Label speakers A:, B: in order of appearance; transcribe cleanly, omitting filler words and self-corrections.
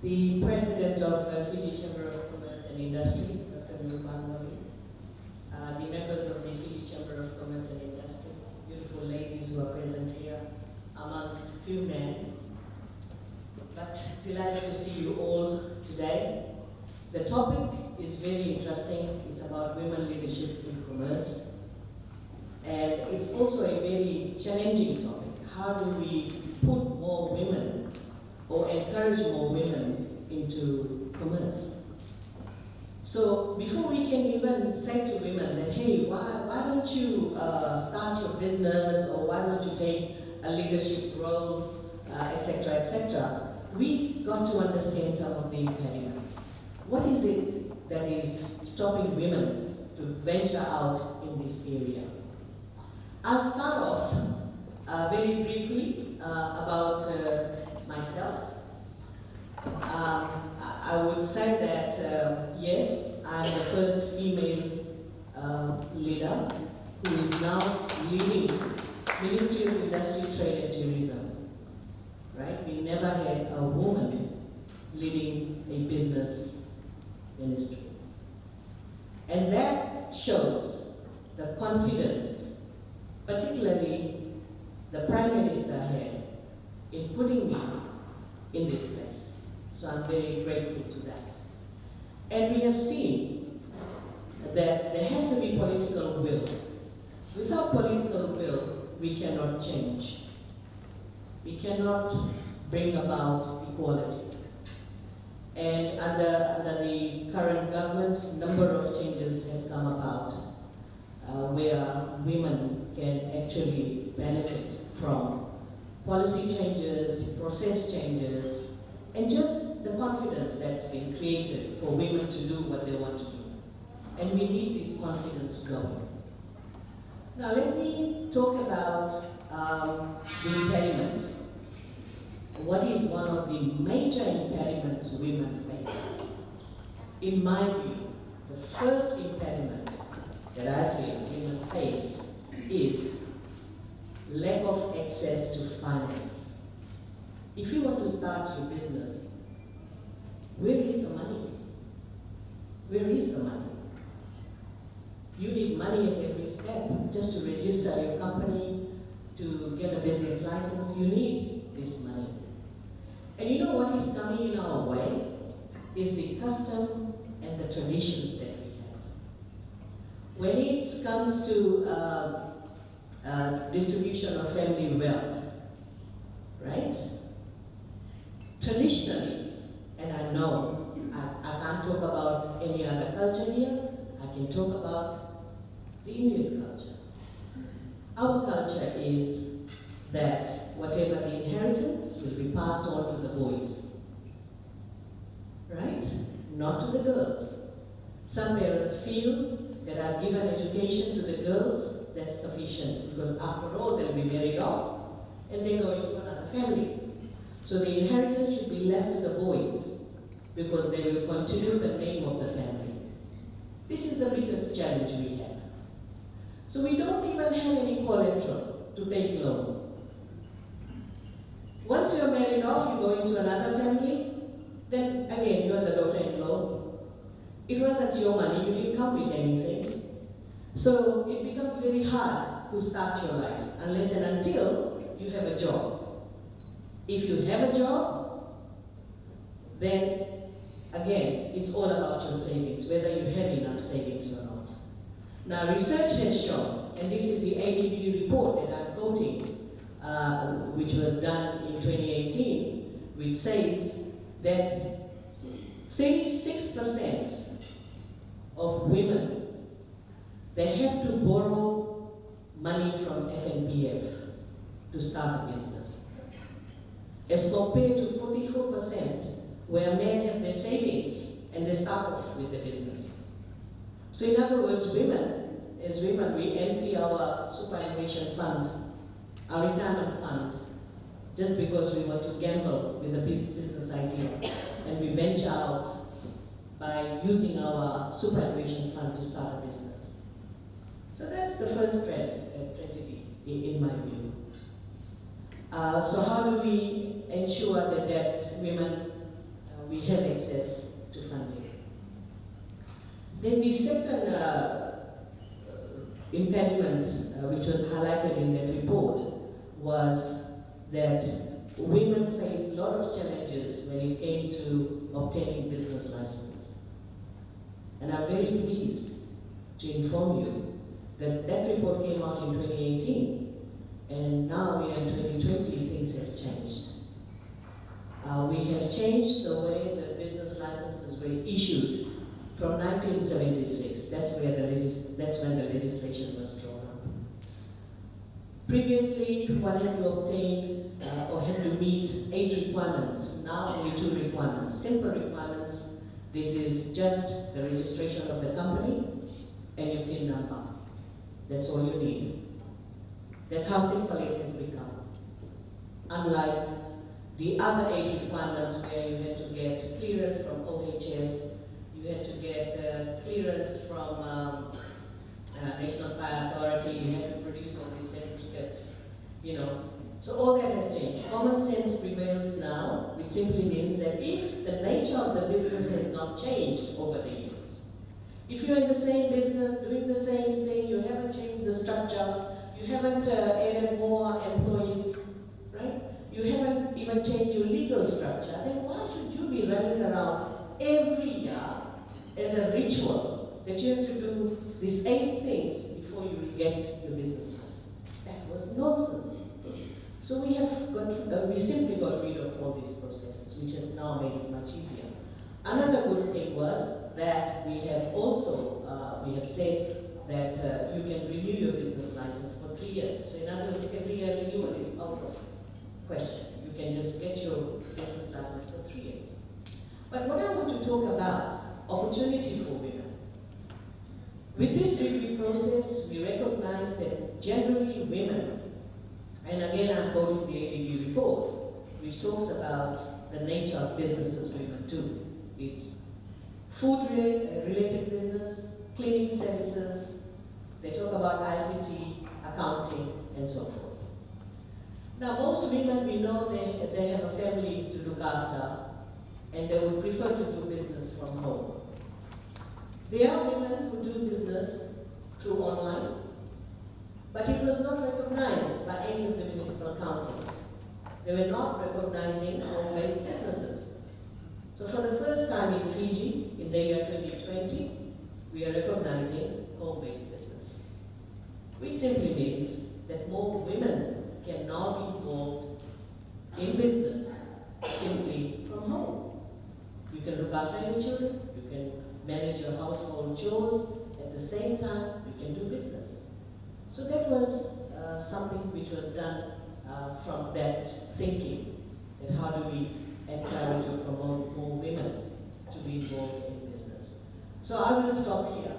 A: the President of the Fiji Chamber of Commerce and Industry, Dr. Premila Kumar, the members of the Fiji Chamber of Commerce and Industry, beautiful ladies who are present here, amongst few men. But delighted to see you all today. The topic is very interesting. It's about women leadership in commerce. And it's also a very challenging topic. How do we put more women or encourage more women into commerce? So before we can even say to women that, hey, why don't you start your business, or why don't you take a leadership role, etc., we got to understand some of the impediments. What is it that is stopping women to venture out in this area? I'll start off very briefly about myself. I would say that, yes, I'm the first female leader who is now leading Ministry of Industry, Trade and Tourism. Right? We never had a woman leading a business ministry. And that shows the confidence, particularly the Prime Minister had in putting me in this place. So I'm very grateful to that. And we have seen that there has to be political will. Without political will, we cannot change. We cannot bring about equality. And under the current government, a number of changes have come about where women can actually benefit from policy changes, process changes, and just the confidence that's been created for women to do what they want to do. And we need this confidence going. Now let me talk about the impediments. What is one of the major impediments women face? In my view, the first impediment that I feel women face is lack of access to finance. If you want to start your business, where is the money? Where is the money? You need money at every step. Just to register your company, to get a business license, you need this money. And you know what is coming in our way is the custom and the traditions that we have. When it comes to distribution of family wealth, right? Traditionally, and I know I can't talk about any other culture here, I can talk about the Indian culture. Our culture is that whatever the inheritance will be passed on to the boys, right? Not to the girls. Some parents feel that I've given education to the girls, that's sufficient, because after all they'll be married off and they go into another family. So the inheritance should be left to the boys because they will continue the name of the family. This is the biggest challenge we have. So we don't even have any collateral to take loan. Once you're married off, you go into another family, then again, you're the daughter-in-law. It wasn't your money, you didn't come with anything. So it becomes very hard to start your life, unless and until you have a job. If you have a job, then again, it's all about your savings, whether you have enough savings or not. Now, research has shown, and this is the ADB report that I'm quoting, which was done in 2018, which says that 36% of women, they have to borrow money from FNPF to start a business, as compared to 44% where men have their savings and they start off with the business. So in other words, women, as women, we empty our superannuation fund, our retirement fund, just because we want to gamble with a business idea, and we venture out by using our superannuation fund to start a business. So that's the first tragedy, in my view. So how do we ensure that women we have access to funding. Then the second impediment, which was highlighted in that report, was that women face a lot of challenges when it came to obtaining business license. And I'm very pleased to inform you that that report came out in 2018, and now we are in 2020, things have changed. We have changed the way the business licenses were issued from 1976. That's when the legislation was drawn up. Previously, one had to obtain or had to meet 8 requirements. Now only 2 requirements, simple requirements. This is just the registration of the company and your TIN number. That's all you need. That's how simple it has become. Unlike the other 8 requirements where you had to get clearance from OHS, you had to get clearance from National Fire Authority, you had to produce all these certificates, you know. So all that has changed. Common sense prevails now, which simply means that if the nature of the business has not changed over the years, if you're in the same business, doing the same thing, you haven't changed the structure, you haven't added more employees, right? You haven't even changed your legal structure, then why should you be running around every year as a ritual that you have to do these 8 things before you will get your business license? That was nonsense. So we simply got rid of all these processes, which has now made it much easier. Another good thing was that we have also, we have said that you can renew your business license for 3 years. So in other words, every year renewal is out of question. You can just get your business license for 3 years. But what I want to talk about, opportunity for women. With this review process, we recognize that generally women, and again I'm quoting the ADB report, which talks about the nature of businesses women do. It's food-related business, cleaning services, they talk about ICT, accounting, and so forth. Now most women, we know they have a family to look after, and they would prefer to do business from home. There are women who do business through online, but it was not recognized by any of the municipal councils. They were not recognizing home-based businesses. So for the first time in Fiji, in the year 2020, we are recognizing home-based business, which simply means that more women can now be involved in business simply from home. You can look after your children, you can manage your household chores, at the same time you can do business. So that was something which was done from that thinking, that how do we encourage or promote more women to be involved in business. So I will stop here.